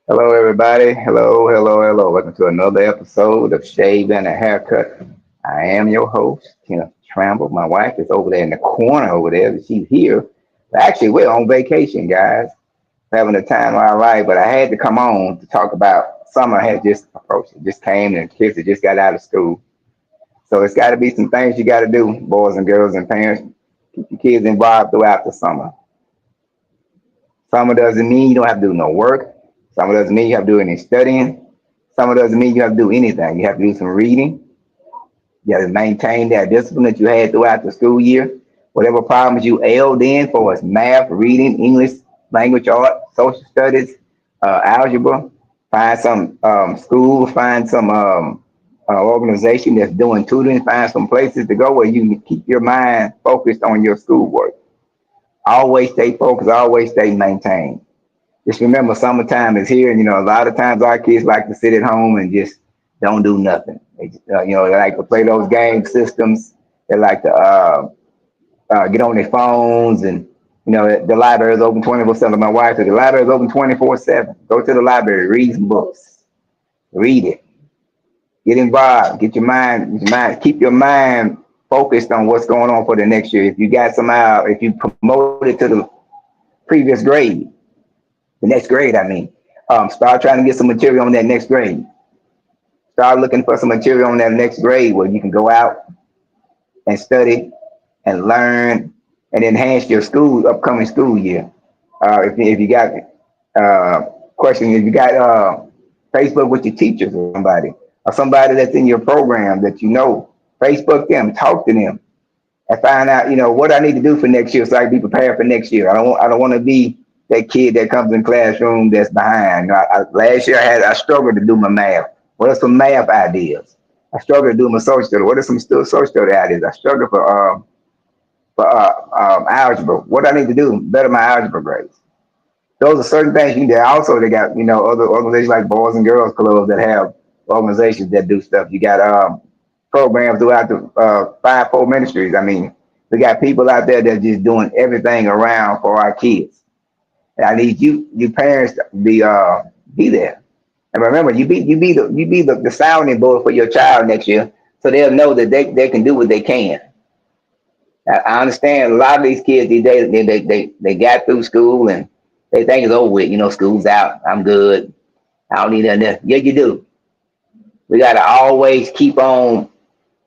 Hello, everybody. Hello, hello, hello. Welcome to another episode of Shave and a Haircut. I am your host, Kenneth Tramble. My wife is over there in the corner over there. She's here. Actually, we're on vacation, guys. Having the time of our life, but I had to come on to talk about summer had just approached. It just came and kids that just got out of school. So it's got to be some things you got to do, boys and girls and parents. Keep your kids involved throughout the summer. Summer doesn't mean you don't have to do no work. Summer doesn't mean you have to do any studying. Summer doesn't mean you have to do anything. You have to do some reading. You have to maintain that discipline that you had throughout the school year. Whatever problems you ailed in for us, math, reading, English, language art, social studies, algebra, find some school, find some organization that's doing tutoring, find some places to go where you can keep your mind focused on your schoolwork. Always stay focused, always stay maintained. Just remember, summertime is here, and a lot of times our kids like to sit at home and just don't do nothing. They like to play those game systems. They like to get on their phones, and the library is open 24/7. My wife said the library is open 24/7. Go to the library, read some books, read it, get involved, keep your mind focused on what's going on for the next year. If you got somehow, if you promoted to the previous grade, the next grade, I mean, start trying to get some material on that next grade. Start looking for some material on that next grade where you can go out and study and learn and enhance your upcoming school year. If you got questions, if you got Facebook with your teachers or somebody that's in your program that Facebook them, talk to them, and find out, what I need to do for next year so I can be prepared for next year. I don't want to be that kid that comes in the classroom that's behind. Last year I struggled to do my math. What are some math ideas? I struggled to do my social study. What are some still social study ideas? I struggled for algebra. What I need to do better my algebra grades. Those are certain things you do. Also, they got other organizations like Boys and Girls Clubs that have organizations that do stuff. You got programs throughout the five-fold ministries. I mean, we got people out there that just doing everything around for our kids. And I need you parents to be there. And remember, you be the sounding board for your child next year, so they'll know that they can do what they can. I understand a lot of these kids these days they got through school and they think it's over with. School's out. I'm good. I don't need nothing. Yeah, you do. We got to always keep on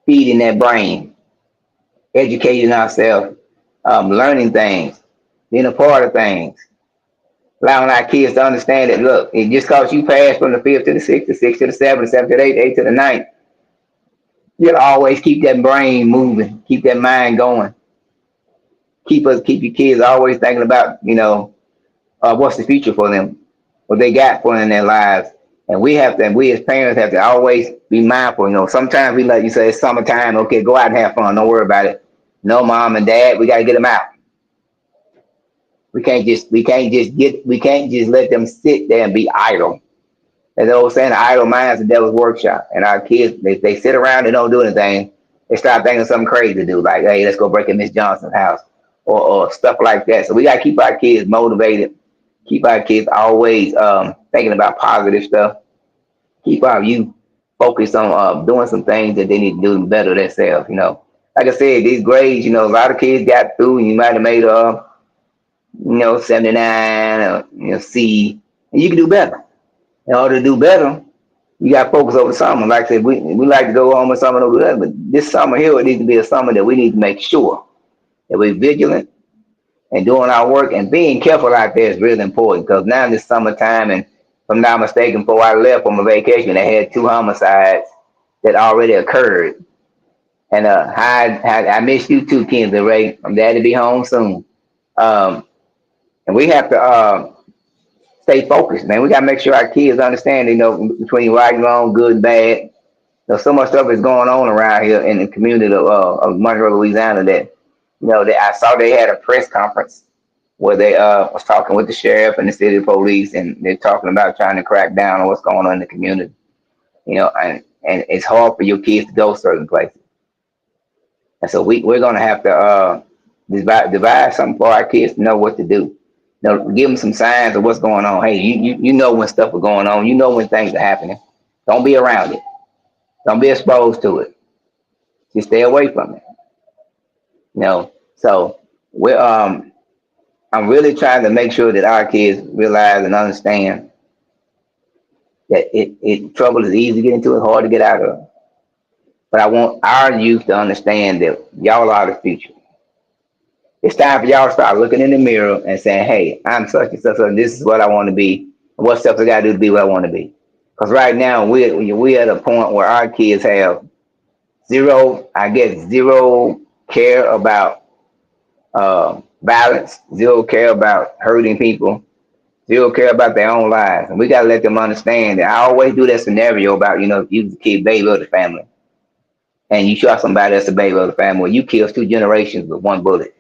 feeding that brain, educating ourselves, learning things, being a part of things, allowing our kids to understand that, look, it just because you pass from the fifth to the sixth, the sixth to the seventh, the seventh to the eighth, eighth to the ninth, you gotta always keep that brain moving, keep that mind going, keep your kids always thinking about, what's the future for them, what they got for them in their lives. And we as parents have to always be mindful. Sometimes we let you say it's summertime, okay, go out and have fun, don't worry about it. No, mom and dad, we gotta get them out. We can't just let them sit there and be idle. As I was saying, the idle mind is the devil's workshop. And our kids, they sit around and don't do anything. They start thinking of something crazy to do, like, hey, let's go break in Miss Johnson's house or stuff like that. So we got to keep our kids motivated, keep our kids always thinking about positive stuff, keep our youth focused on doing some things that they need to do to better themselves. Like I said, these grades, a lot of kids got through and you might have made 79 or C, and you can do better. In order to do better, you got to focus over summer. Like I said, we like to go home with summer over there, but this summer here, it needs to be a summer that we need to make sure that we're vigilant and doing our work and being careful out there is really important because now this summertime, and if I'm not mistaken, before I left on my vacation, I had 2 homicides that already occurred. And I miss you too, Kenzie Ray. I'm glad to be home soon. Um, and we have to stay focused, man. We got to make sure our kids understand, between right and wrong, good and bad. So much stuff is going on around here in the community of Monroe, Louisiana that, that I saw they had a press conference where they was talking with the sheriff and the city police, and they're talking about trying to crack down on what's going on in the community. And it's hard for your kids to go certain places. And so we're going to have to devise something for our kids to know what to do. Give them some signs of what's going on. Hey, you know when stuff is going on. You know when things are happening. Don't be around it. Don't be exposed to it. Just stay away from it. So we're I'm really trying to make sure that our kids realize and understand that trouble is easy to get into, it's hard to get out of. But I want our youth to understand that y'all are the future. It's time for y'all to start looking in the mirror and saying, hey, I'm such and such, and this is what I want to be. What steps I got to do to be what I want to be. Because right now, we're at a point where our kids have zero care about violence, zero care about hurting people, zero care about their own lives. And we got to let them understand that I always do that scenario about, if you kid baby of the family and you shot somebody that's the baby of the family, you kill two generations with one bullet.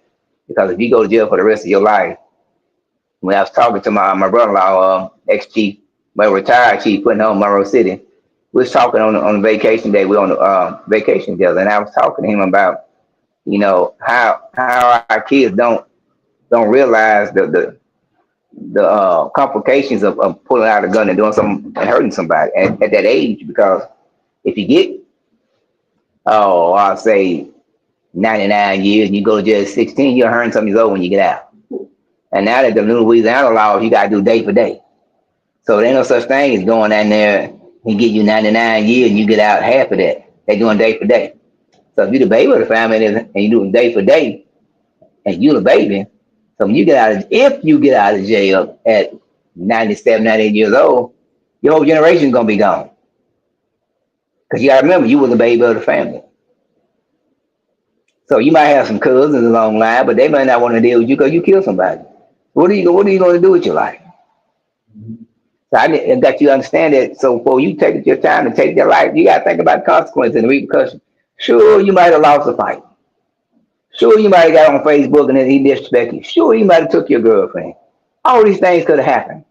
Because if you go to jail for the rest of your life, when I was talking to my brother-in-law, ex-chief, my retired chief, putting on Monroe City, we was talking on vacation day. We were on the vacation together, and I was talking to him about, how our kids don't realize the complications of pulling out a gun and doing something and hurting somebody at that age. Because if you get, I'll say 99 years and you go to jail at 16, you're hurting something years old when you get out. And now that the new Louisiana laws, you got to do day for day. So there ain't no such thing as going down there and get you 99 years and you get out half of that. They doing day for day. So if you the baby of the family and you doing day for day and you the baby, so when if you get out of jail at 97, 98 years old, your whole generation is going to be gone. Because you got to remember, you were the baby of the family. So you might have some cousins along the line, but they might not want to deal with you because you killed somebody. What are you going to do with your life? So I got you to understand that. So before you take your time to take their life, you got to think about the consequences and the repercussions. Sure, you might have lost a fight. Sure, you might have got on Facebook and then he disrespected you. Sure, you might have took your girlfriend. All these things could have happened.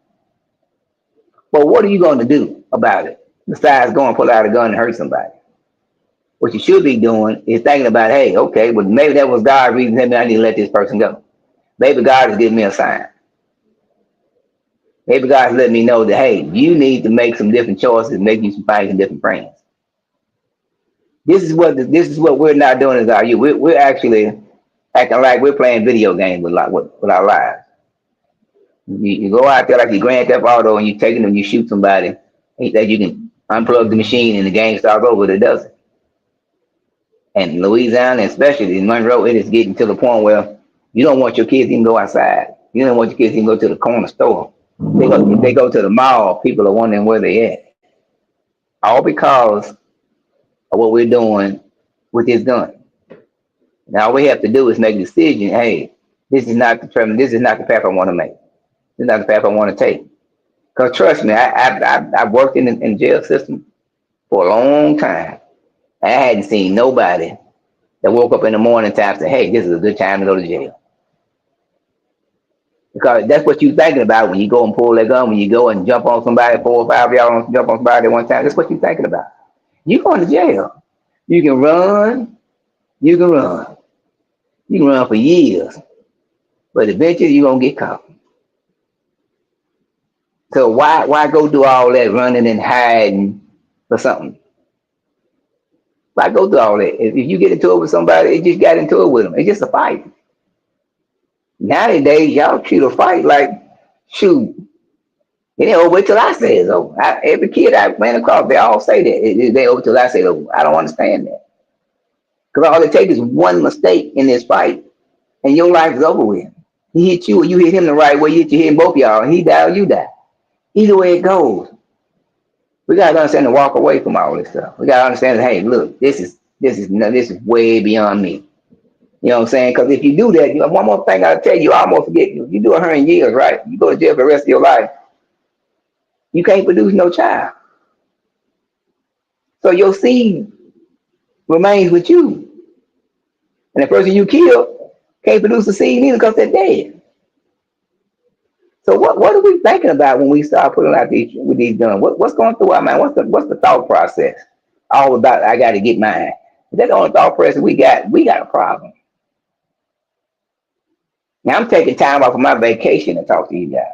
But what are you going to do about it besides going and pull out a gun and hurt somebody? What you should be doing is thinking about, hey, okay, well, maybe that was God's reason. Maybe I need to let this person go. Maybe God is giving me a sign. Maybe God's letting me know that, hey, you need to make some different choices, make you find some different friends. This is what we're not doing as our youth. We're actually acting like we're playing video games with our lives. You go out there like you Grand Theft Auto and you taking them, you shoot somebody, and that you can unplug the machine and the game starts over, but it doesn't. And Louisiana, especially in Monroe, it is getting to the point where you don't want your kids to even go outside. You don't want your kids to even go to the corner store. If they go to the mall, people are wondering where they at. All because of what we're doing with this gun. Now all we have to do is make a decision. Hey, this is not the path I want to make. This is not the path I want to take. Because trust me, I've worked in the jail system for a long time. I hadn't seen nobody that woke up in the morning time and said, hey, this is a good time to go to jail. Because that's what you're thinking about when you go and pull that gun, when you go and jump on somebody, 4 or 5 of y'all jump on somebody at one time. That's what you're thinking about. You're going to jail. You can run. You can run. You can run for years. But eventually you're going to get caught. So why go do all that running and hiding for something? Why go through all that? If you get into it with somebody, it just got into it with them. It's just a fight. Nowadays, y'all treat a fight like, shoot, it ain't over till I say it's over. Every kid I ran across, they all say that. It ain't over till I say it's over. I don't understand that. Because all it takes is one mistake in this fight, and your life is over with. He hit you, or you hit him the right way, you hit both y'all, and he died or you die. Either way it goes. We gotta understand to walk away from all this stuff. We gotta understand that, hey, look, this is way beyond me. You know what I'm saying? Because if you do that, one more thing I'll tell you, I almost forget you. You do 100 years, right? You go to jail for the rest of your life. You can't produce no child. So your seed remains with you. And the person you killed can't produce a seed either because they're dead. So what are we thinking about when we start putting out these guns? What's going through our mind? What's the thought process? All about I got to get mine. If that's the only thought process we got a problem. Now I'm taking time off of my vacation to talk to you guys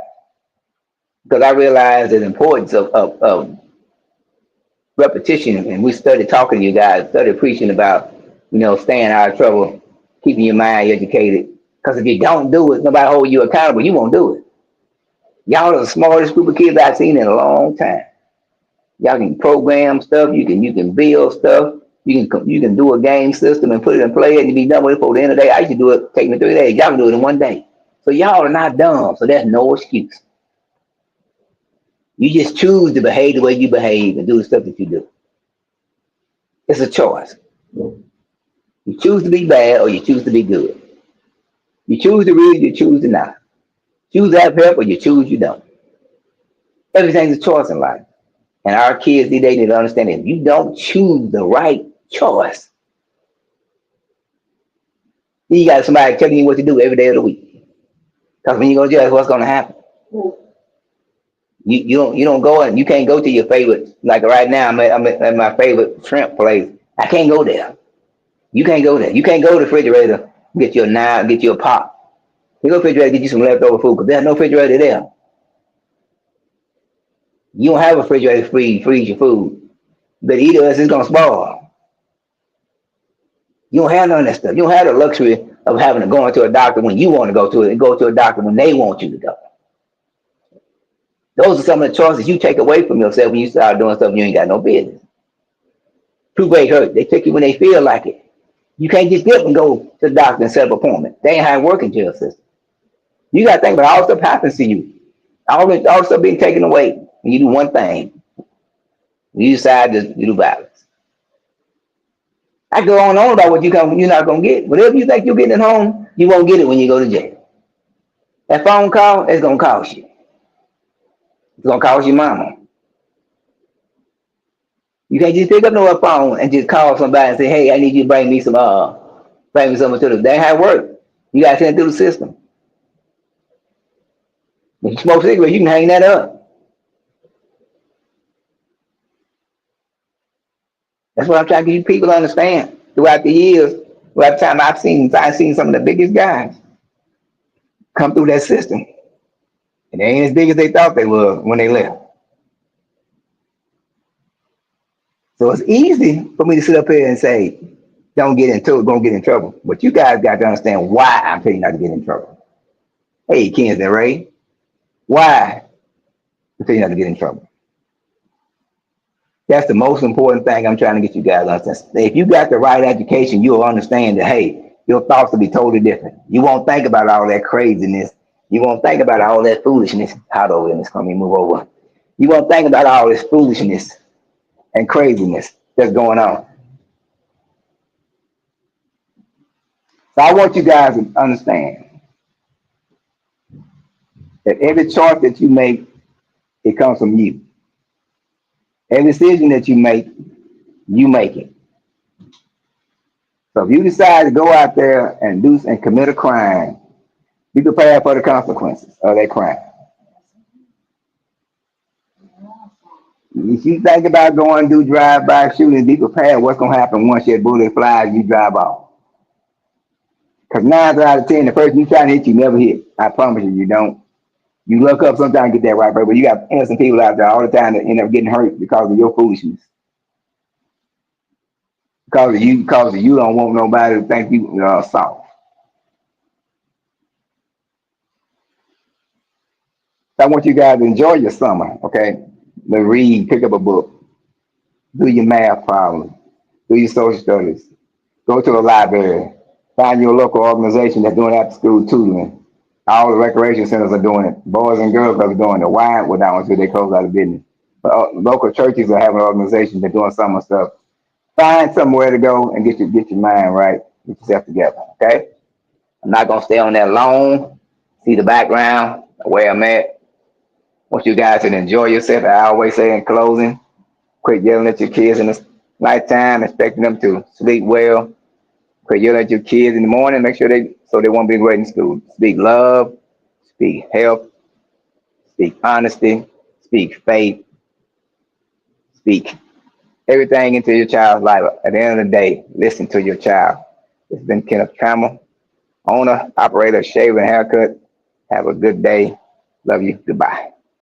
because I realize the importance of repetition. And we started talking to you guys, started preaching about, staying out of trouble, keeping your mind educated. Because if you don't do it, nobody hold you accountable. You won't do it. Y'all are the smartest group of kids I've seen in a long time. Y'all can program stuff. You can build stuff. You can do a game system and put it in play and be done with it before the end of the day. I used to do it, take me 3 days. Y'all can do it in one day. So y'all are not dumb. So there's no excuse. You just choose to behave the way you behave and do the stuff that you do. It's a choice. You choose to be bad or you choose to be good. You choose to read, you choose to not. Choose to have help or you choose you don't. Everything's a choice in life. And our kids these days need to understand that if you don't choose the right choice, you got somebody telling you what to do every day of the week. Because when you go to jail, what's going to happen? You don't go and you can't go to your favorite. Like right now, I'm at my favorite shrimp place. I can't go there. You can't go there. You can't go to the refrigerator, get you a knife, get you a pot. You go to the refrigerator, get you some leftover food because there's no refrigerator there. You don't have a refrigerator to freeze your food. But either else it's gonna spoil. You don't have none of that stuff. You don't have the luxury of having to go into a doctor when you want to go to it and go to a doctor when they want you to go. Those are some of the choices you take away from yourself when you start doing stuff you ain't got no business. True great hurt. They take you when they feel like it. You can't just get up and go to the doctor and set up an appointment. They ain't how it work in jail system. You got to think about all the stuff happens to you. All the stuff being taken away when you do one thing. You decide to do violence. I go on and on about what you're not gonna get. Whatever you think you're getting at home, you won't get it when you go to jail. That phone call, it's gonna cost you. It's gonna cost your mama. You can't just pick up no phone and just call somebody and say, "Hey, I need you to bring me something to the." That ain't how it works. You gotta send it through the system. If you smoke cigarettes, you can hang that up. That's what I'm trying to get you people to understand. Throughout the years, throughout the time I've seen some of the biggest guys come through that system. And they ain't as big as they thought they were when they left. So it's easy for me to sit up here and say, don't get into it, don't get in trouble. But you guys got to understand why I'm telling you not to get in trouble. Hey, Kens and Ray, why I'm telling you not to get in trouble. That's the most important thing I'm trying to get you guys to understand. If you got the right education, you'll understand that, hey, your thoughts will be totally different. You won't think about all that craziness. You won't think about all that foolishness. Hot over in this, let me move over. You won't think about all this foolishness and craziness that's going on. So I want you guys to understand that every choice that you make, it comes from you. Every decision that you make it. So if you decide to go out there and commit a crime, be prepared for the consequences of that crime. If you think about going to do drive-by shooting, be prepared what's gonna happen once your bullet flies, you drive off. Because 9 out of 10, the person you trying to hit, you never hit. I promise you, you don't. You look up sometimes get that right, but you got innocent people out there all the time that end up getting hurt because of your foolishness. Because of you don't want nobody to think you soft. So I want you guys to enjoy your summer, okay? Read, pick up a book, do your math problems, do your social studies, go to a library, find your local organization that's doing after school tutoring. All the recreation centers are doing it. Boys and girls are doing it. Why? Well, now until they close out of business. But local churches are having organizations that are doing summer stuff. Find somewhere to go and get your mind right, get yourself together. Okay. I'm not gonna stay on that long. See the background where I'm at. Want you guys to enjoy yourself. I always say in closing, quit yelling at your kids in the nighttime, expecting them to sleep well. Quit yelling at your kids in the morning. Make sure they won't be great in school. Speak love, speak health, speak honesty, speak faith, speak everything into your child's life. At the end of the day, listen to your child. It's been Kenneth Trammell. owner, operator, shave and haircut. Have a good day. Love you. Goodbye.